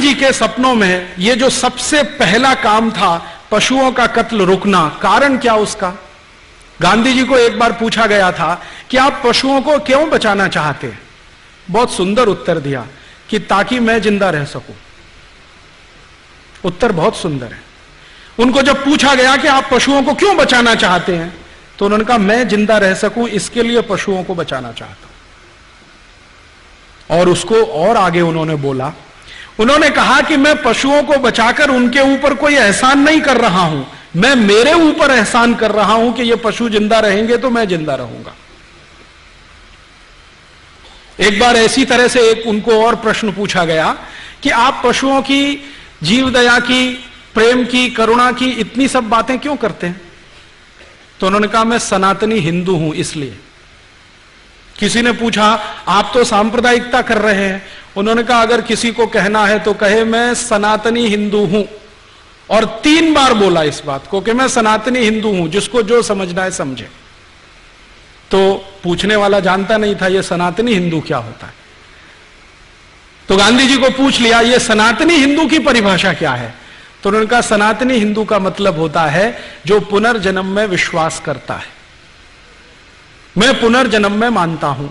जी के सपनों में ये जो सबसे पहला काम था पशुओं का कत्ल रुकना, कारण क्या उसका? गांधी जी को एक बार पूछा गया था कि आप पशुओं को क्यों बचाना चाहते हैं? बहुत सुंदर उत्तर दिया कि ताकि मैं जिंदा रह सकूं। उत्तर बहुत सुंदर है। उनको जब पूछा गया कि आप पशुओं को क्यों बचाना चाहते हैं, तो उन्होंने कहा मैं जिंदा रह सकूं इसके लिए पशुओं को बचाना चाहता हूं। और उसको और आगे उन्होंने बोला, उन्होंने कहा कि मैं पशुओं को बचाकर उनके ऊपर कोई एहसान नहीं कर रहा हूं, मैं मेरे ऊपर एहसान कर रहा हूं कि ये पशु जिंदा रहेंगे तो मैं जिंदा रहूंगा। एक बार ऐसी तरह से एक उनको और प्रश्न पूछा गया कि आप पशुओं की जीव दया की, प्रेम की, करुणा की इतनी सब बातें क्यों करते हैं? तो उन्होंने कहा मैं सनातनी हिंदू हूं इसलिए। किसी ने पूछा आप तो सांप्रदायिकता कर रहे हैं, उन्होंने कहा अगर किसी को कहना है तो कहे मैं सनातनी हिंदू हूं। और 3 बार बोला इस बात को कि मैं सनातनी हिंदू हूं, जिसको जो समझना है समझे। तो पूछने वाला जानता नहीं था ये सनातनी हिंदू क्या होता है। तो गांधी जी को पूछ लिया ये सनातनी हिंदू की परिभाषा क्या है? तो उन्होंने कहा सनातनी हिंदू का मतलब होता है जो पुनर्जन्म में विश्वास करता है। मैं पुनर्जन्म में मानता हूं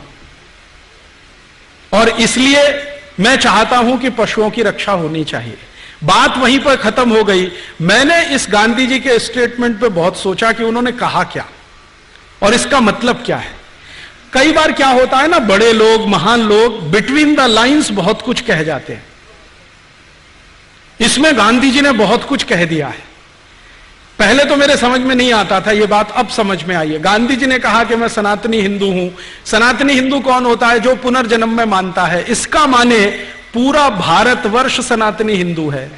और इसलिए मैं चाहता हूं कि पशुओं की रक्षा होनी चाहिए। बात वहीं पर खत्म हो गई। मैंने इस गांधी जी के स्टेटमेंट पे बहुत सोचा कि उन्होंने कहा क्या और इसका मतलब क्या है। कई बार क्या होता है ना, बड़े लोग, महान लोग बिटवीन द लाइंस बहुत कुछ कह जाते हैं। इसमें गांधी जी ने बहुत कुछ कह दिया है। पहले तो मेरे समझ में नहीं आता था ये बात, अब समझ में आई है। गांधी जी ने कहा कि मैं सनातनी हिंदू हूं। सनातनी हिंदू कौन होता है? जो पुनर्जन्म में मानता है। इसका माने पूरा भारतवर्ष सनातनी हिंदू है,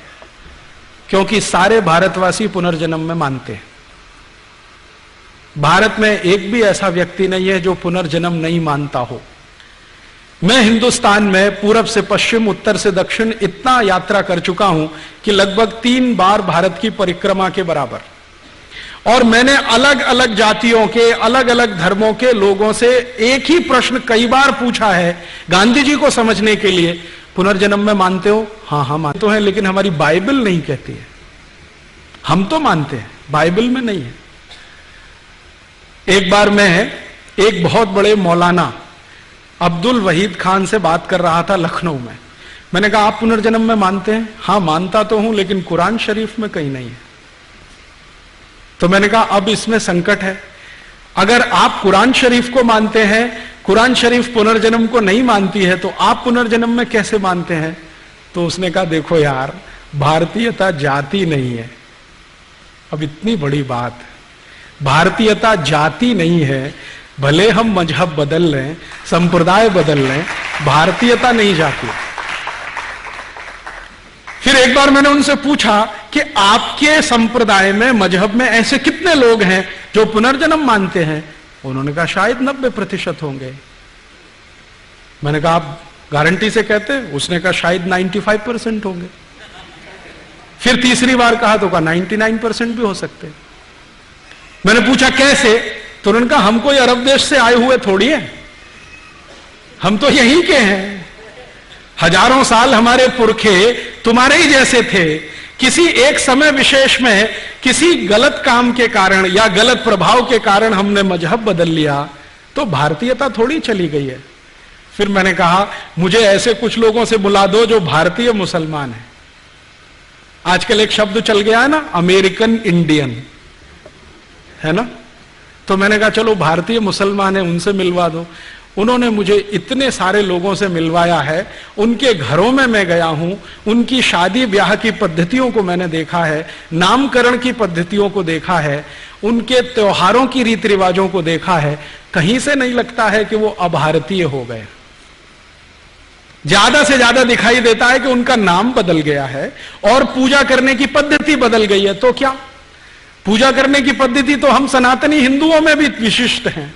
क्योंकि सारे भारतवासी पुनर्जन्म में मानते हैं। भारत में एक भी ऐसा व्यक्ति नहीं है जो पुनर्जन्म नहीं मानता हो। मैं हिंदुस्तान में पूरब से पश्चिम, उत्तर से दक्षिण इतना यात्रा कर चुका हूं कि लगभग 3 बार भारत की परिक्रमा के बराबर। और मैंने अलग अलग जातियों के, अलग अलग धर्मों के लोगों से एक ही प्रश्न कई बार पूछा है गांधी जी को समझने के लिए, पुनर्जन्म में मानते हो? हाँ हाँ मानते हैं, लेकिन हमारी बाइबल नहीं कहती है। हम तो मानते हैं, बाइबल में नहीं है। एक बार मैं एक बहुत बड़े मौलाना अब्दुल वहीद खान से बात कर रहा था लखनऊ में। मैंने कहा आप पुनर्जन्म में मानते हैं? हाँ मानता तो हूं, लेकिन कुरान शरीफ में कहीं नहीं है। तो मैंने कहा अब इसमें संकट है। अगर आप कुरान शरीफ को मानते हैं, कुरान शरीफ पुनर्जन्म को नहीं मानती है, तो आप पुनर्जन्म में कैसे मानते हैं? तो उसने कहा देखो यार, भारतीयता जाति नहीं है। अब इतनी बड़ी बात, भारतीयता जाति नहीं है। भले हम मजहब बदल लें, संप्रदाय बदल लें, भारतीयता नहीं जाती। फिर एक बार मैंने उनसे पूछा कि आपके संप्रदाय में, मजहब में ऐसे कितने लोग हैं जो पुनर्जन्म मानते हैं? उन्होंने कहा शायद 90% होंगे। मैंने कहा आप गारंटी से कहते हैं? उसने कहा शायद 95% होंगे। फिर तीसरी बार कहा तो कहा 99% भी हो सकते हैं। मैंने पूछा कैसे? तो उन्होंने कहा हम कोई अरब देश से आए हुए थोड़ी है, हम तो यहीं के हैं। हजारों साल हमारे पुरखे तुम्हारे ही जैसे थे। किसी एक समय विशेष में किसी गलत काम के कारण या गलत प्रभाव के कारण हमने मजहब बदल लिया, तो भारतीयता थोड़ी चली गई है। फिर मैंने कहा मुझे ऐसे कुछ लोगों से बुला दो जो भारतीय मुसलमान है। आजकल एक शब्द चल गया है ना, अमेरिकन इंडियन, है ना। तो मैंने कहा चलो भारतीय मुसलमान है, उनसे मिलवा दो। उन्होंने मुझे इतने सारे लोगों से मिलवाया है। उनके घरों में मैं गया हूं, उनकी शादी ब्याह की पद्धतियों को मैंने देखा है, नामकरण की पद्धतियों को देखा है, उनके त्योहारों की रीति रिवाजों को देखा है। कहीं से नहीं लगता है कि वो अभारतीय हो गए। ज्यादा से ज्यादा दिखाई देता है कि उनका नाम बदल गया है और पूजा करने की पद्धति बदल गई है। तो क्या, पूजा करने की पद्धति तो हम सनातनी हिंदुओं में भी विशिष्ट हैं।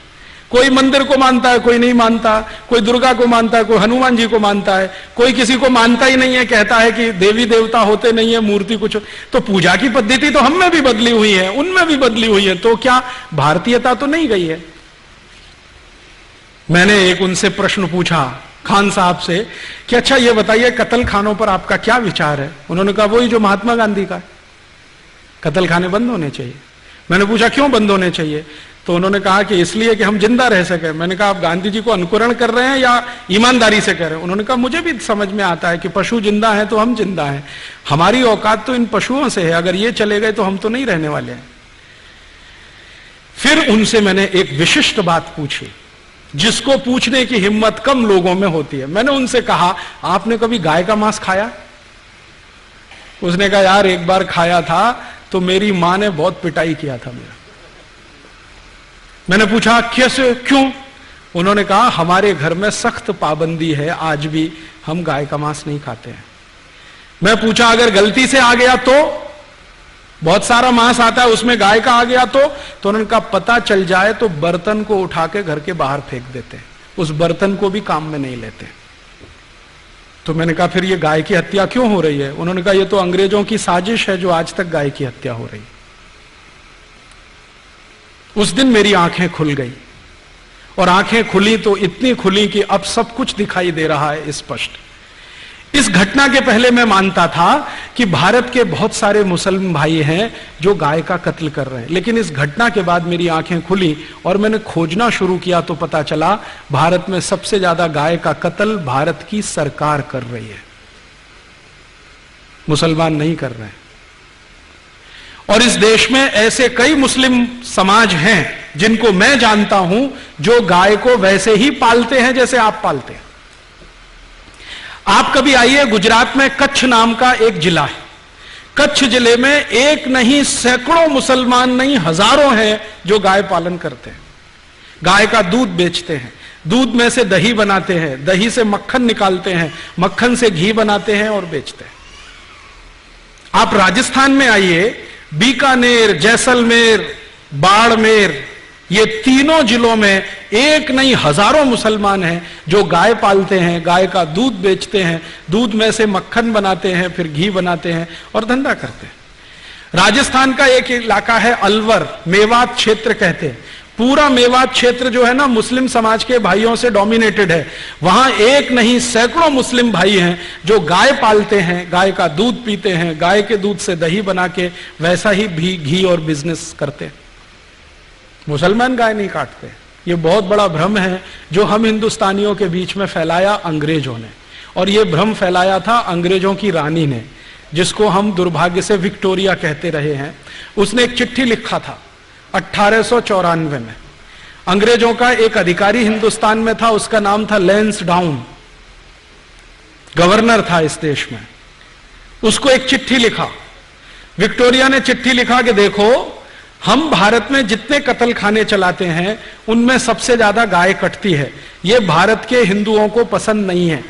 कोई मंदिर को मानता है, कोई नहीं मानता, कोई दुर्गा को मानता है, कोई हनुमान जी को मानता है, कोई किसी को मानता ही नहीं है, कहता है कि देवी देवता होते नहीं है, मूर्ति कुछ। तो पूजा की पद्धति तो हम में भी बदली हुई है, उनमें भी बदली हुई है। तो क्या भारतीयता तो नहीं गई है? मैंने एक उनसे प्रश्न पूछा, खान साहब से कि अच्छा ये बताइए कत्ल खानों पर आपका क्या विचार है। उन्होंने कहा वही जो महात्मा गांधी का, कत्ल खाने बंद होने चाहिए। मैंने पूछा क्यों बंद होने चाहिए, तो उन्होंने कहा कि इसलिए कि हम जिंदा रह सके। मैंने कहा आप गांधी जी को अनुकरण कर रहे हैं या ईमानदारी से कर रहे हैं। उन्होंने कहा मुझे भी समझ में आता है कि पशु जिंदा है तो हम जिंदा हैं, हमारी औकात तो इन पशुओं से है, अगर ये चले गए तो हम तो नहीं रहने वाले हैं। फिर उनसे मैंने एक विशिष्ट बात पूछी जिसको पूछने की हिम्मत कम लोगों में होती है। मैंने उनसे कहा आपने कभी गाय का मांस खाया? उसने कहा यार एक बार खाया था तो मेरी मां ने बहुत पिटाई किया था मेरा। मैंने पूछा कैसे, क्यों? उन्होंने कहा हमारे घर में सख्त पाबंदी है, आज भी हम गाय का मांस नहीं खाते हैं। मैं पूछा अगर गलती से आ गया तो? बहुत सारा मांस आता है उसमें गाय का आ गया तो उन्होंने कहा पता चल जाए तो बर्तन को उठा के घर के बाहर फेंक देते हैं, उस बर्तन को भी काम में नहीं लेते। तो मैंने कहा फिर ये गाय की हत्या क्यों हो रही है? उन्होंने कहा ये तो अंग्रेजों की साजिश है जो आज तक गाय की हत्या हो रही है। उस दिन मेरी आंखें खुल गई, और आंखें खुली तो इतनी खुली कि अब सब कुछ दिखाई दे रहा है स्पष्ट। इस घटना के पहले मैं मानता था कि भारत के बहुत सारे मुसलमान भाई हैं जो गाय का कत्ल कर रहे हैं, लेकिन इस घटना के बाद मेरी आंखें खुली और मैंने खोजना शुरू किया तो पता चला भारत में सबसे ज्यादा गाय का कत्ल भारत की सरकार कर रही है, मुसलमान नहीं कर रहे हैं। और इस देश में ऐसे कई मुस्लिम समाज हैं जिनको मैं जानता हूं जो गाय को वैसे ही पालते हैं जैसे आप पालते हैं। आप कभी आइए, गुजरात में कच्छ नाम का एक जिला है। कच्छ जिले में एक नहीं सैकड़ों मुसलमान नहीं हजारों हैं जो गाय पालन करते हैं, गाय का दूध बेचते हैं, दूध में से दही बनाते हैं, दही से मक्खन निकालते हैं, मक्खन से घी बनाते हैं और बेचते हैं। आप राजस्थान में आइए, बीकानेर, जैसलमेर, बाड़मेर, ये तीनों जिलों में एक नहीं हजारों मुसलमान हैं जो गाय पालते हैं, गाय का दूध बेचते हैं, दूध में से मक्खन बनाते हैं, फिर घी बनाते हैं और धंधा करते हैं। राजस्थान का एक इलाका है अलवर, मेवात क्षेत्र कहते हैं। पूरा मेवात क्षेत्र जो है ना मुस्लिम समाज के भाइयों से डोमिनेटेड है। वहां एक नहीं सैकड़ों मुस्लिम भाई हैं जो गाय पालते हैं, गाय का दूध पीते हैं, गाय के दूध से दही बना के वैसा ही भी घी और बिजनेस करते हैं। मुसलमान गाय नहीं काटते। ये बहुत बड़ा भ्रम है जो हम हिंदुस्तानियों के बीच में फैलाया अंग्रेजों ने, और ये भ्रम फैलाया था अंग्रेजों की रानी ने, जिसको हम दुर्भाग्य से विक्टोरिया कहते रहे हैं। उसने एक चिट्ठी लिखा था 1894 में। अंग्रेजों का एक अधिकारी हिंदुस्तान में था, उसका नाम था लैंसडाउन, गवर्नर था इस देश में। उसको एक चिट्ठी लिखा, विक्टोरिया ने चिट्ठी लिखा कि देखो हम भारत में जितने कत्ल खाने चलाते हैं उनमें सबसे ज्यादा गाय कटती है। ये भारत के हिंदुओं को पसंद नहीं है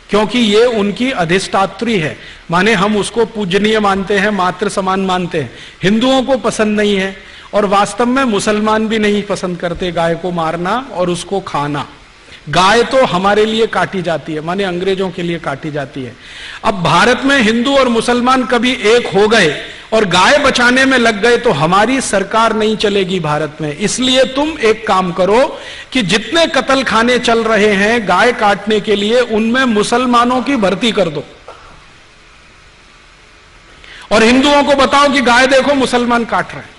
क्योंकि ये उनकी अधिष्ठात्री है, माने हम उसको पूजनीय मानते हैं, मातृ समान मानते हैं। हिंदुओं को पसंद नहीं है और वास्तव में मुसलमान भी नहीं पसंद करते गाय को मारना और उसको खाना। गाय तो हमारे लिए काटी जाती है, माने अंग्रेजों के लिए काटी जाती है। अब भारत में हिंदू और मुसलमान कभी एक हो गए और गाय बचाने में लग गए तो हमारी सरकार नहीं चलेगी भारत में। इसलिए तुम एक काम करो कि जितने कत्ल खाने चल रहे हैं गाय काटने के लिए उनमें मुसलमानों की भर्ती कर दो और हिंदुओं को बताओ कि गाय देखो मुसलमान काट रहे हैं।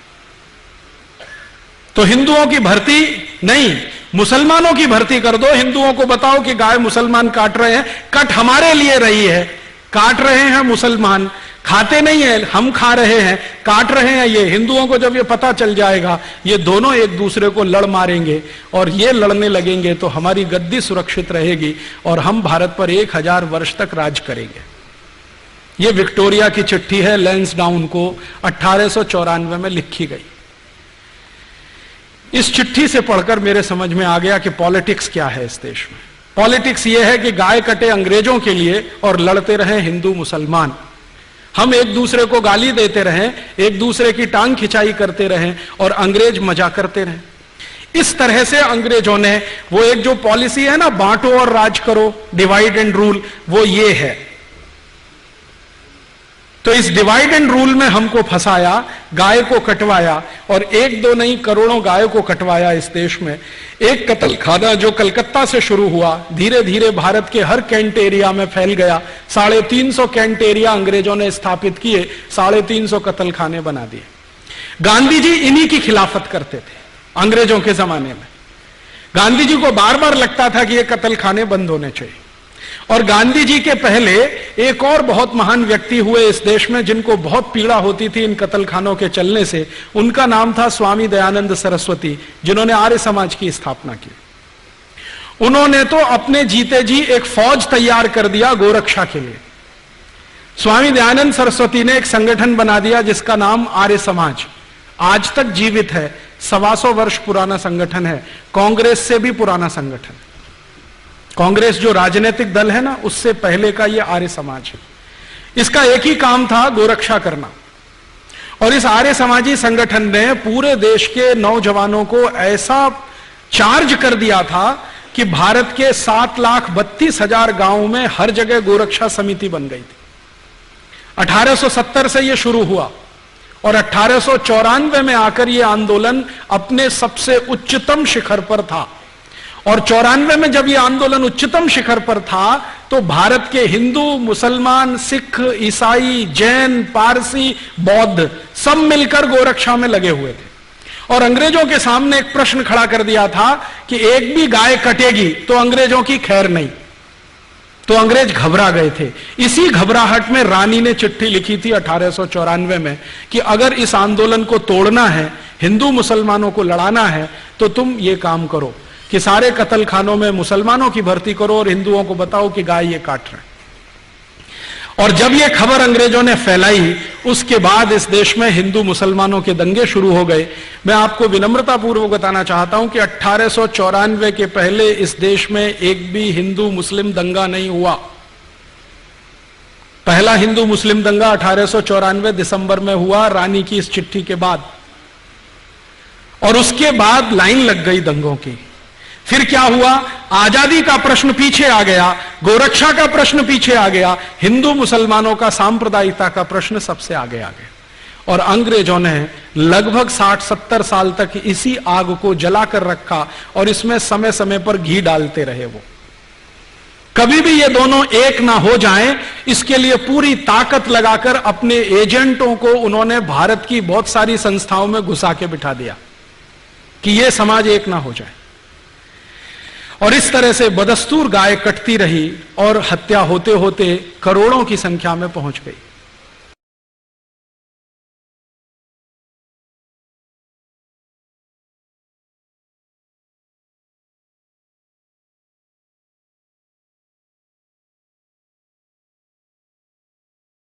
तो हिंदुओं की भर्ती नहीं, मुसलमानों की भर्ती कर दो। हिंदुओं को बताओ कि गाय मुसलमान काट रहे हैं, कट हमारे लिए रही है, काट रहे हैं मुसलमान, खाते नहीं है, हम खा रहे हैं, काट रहे हैं ये। हिंदुओं को जब ये पता चल जाएगा ये दोनों एक दूसरे को लड़ मारेंगे और ये लड़ने लगेंगे तो हमारी गद्दी सुरक्षित रहेगी और हम भारत पर 1000 वर्ष तक राज करेंगे। ये विक्टोरिया की चिट्ठी है, लैंसडाउन को 1894 में लिखी गई। इस चिट्ठी से पढ़कर मेरे समझ में आ गया कि पॉलिटिक्स क्या है इस देश में। पॉलिटिक्स ये है कि गाय कटे अंग्रेजों के लिए और लड़ते रहे हिंदू मुसलमान। हम एक दूसरे को गाली देते रहें, एक दूसरे की टांग खिंचाई करते रहें और अंग्रेज मजा करते रहें। इस तरह से अंग्रेजों ने वो एक जो पॉलिसी है ना, बांटो और राज करो, डिवाइड एंड रूल, वो ये है। तो इस डिवाइड एंड रूल में हमको फंसाया, गाय को कटवाया, और एक दो नहीं करोड़ों गायों को कटवाया इस देश में। एक कत्ल खाना जो कलकत्ता से शुरू हुआ, धीरे धीरे भारत के हर कैंट एरिया में फैल गया। 350 कैंट एरिया अंग्रेजों ने स्थापित किए, 350 कत्ल खाने बना दिए। गांधी जी इन्हीं की खिलाफत करते थे अंग्रेजों के जमाने में। गांधी जी को बार बार लगता था कि ये कत्ल खाने बंद होने चाहिए। और गांधी जी के पहले एक और बहुत महान व्यक्ति हुए इस देश में जिनको बहुत पीड़ा होती थी इन कत्ल खानों के चलने से। उनका नाम था स्वामी दयानंद सरस्वती, जिन्होंने आर्य समाज की स्थापना की। उन्होंने तो अपने जीते जी एक फौज तैयार कर दिया गोरक्षा के लिए। स्वामी दयानंद सरस्वती ने एक संगठन बना दिया जिसका नाम आर्य समाज, आज तक जीवित है। 125 वर्ष पुराना संगठन है, कांग्रेस से भी पुराना संगठन। कांग्रेस जो राजनीतिक दल है ना, उससे पहले का ये आर्य समाज है। इसका एक ही काम था, गोरक्षा करना। और इस आर्य समाजी संगठन ने पूरे देश के नौजवानों को ऐसा चार्ज कर दिया था कि भारत के 7,32,000 गांवों में हर जगह गोरक्षा समिति बन गई थी। 1870 से यह शुरू हुआ और 1894 में आकर यह आंदोलन अपने सबसे उच्चतम शिखर पर था। और 94 में जब यह आंदोलन उच्चतम शिखर पर था तो भारत के हिंदू, मुसलमान, सिख, ईसाई, जैन, पारसी, बौद्ध सब मिलकर गोरक्षा में लगे हुए थे। और अंग्रेजों के सामने एक प्रश्न खड़ा कर दिया था कि एक भी गाय कटेगी तो अंग्रेजों की खैर नहीं। तो अंग्रेज घबरा गए थे। इसी घबराहट में रानी ने चिट्ठी लिखी थी 1894 में कि अगर इस आंदोलन को तोड़ना है, हिंदू मुसलमानों को लड़ाना है, तो तुम ये काम करो कि सारे कत्ल खानों में मुसलमानों की भर्ती करो और हिंदुओं को बताओ कि गाय ये काट रहे हैं। और जब ये खबर अंग्रेजों ने फैलाई, उसके बाद इस देश में हिंदू मुसलमानों के दंगे शुरू हो गए। मैं आपको विनम्रतापूर्वक बताना चाहता हूं कि 1894 के पहले इस देश में एक भी हिंदू मुस्लिम दंगा नहीं हुआ। पहला हिंदू मुस्लिम दंगा 1894 दिसंबर में हुआ, रानी की इस चिट्ठी के बाद। और उसके बाद लाइन लग गई दंगों की। फिर क्या हुआ, आजादी का प्रश्न पीछे आ गया, गोरक्षा का प्रश्न पीछे आ गया, हिंदू मुसलमानों का सांप्रदायिकता का प्रश्न सबसे आगे आ गया। और अंग्रेजों ने लगभग 60-70 साल तक इसी आग को जलाकर रखा और इसमें समय समय पर घी डालते रहे। वो कभी भी ये दोनों एक ना हो जाएं, इसके लिए पूरी ताकत लगाकर अपने एजेंटों को उन्होंने भारत की बहुत सारी संस्थाओं में घुसा के बिठा दिया कि यह समाज एक ना हो जाए। और इस तरह से बदस्तूर गाय कटती रही और हत्या होते होते करोड़ों की संख्या में पहुंच गई।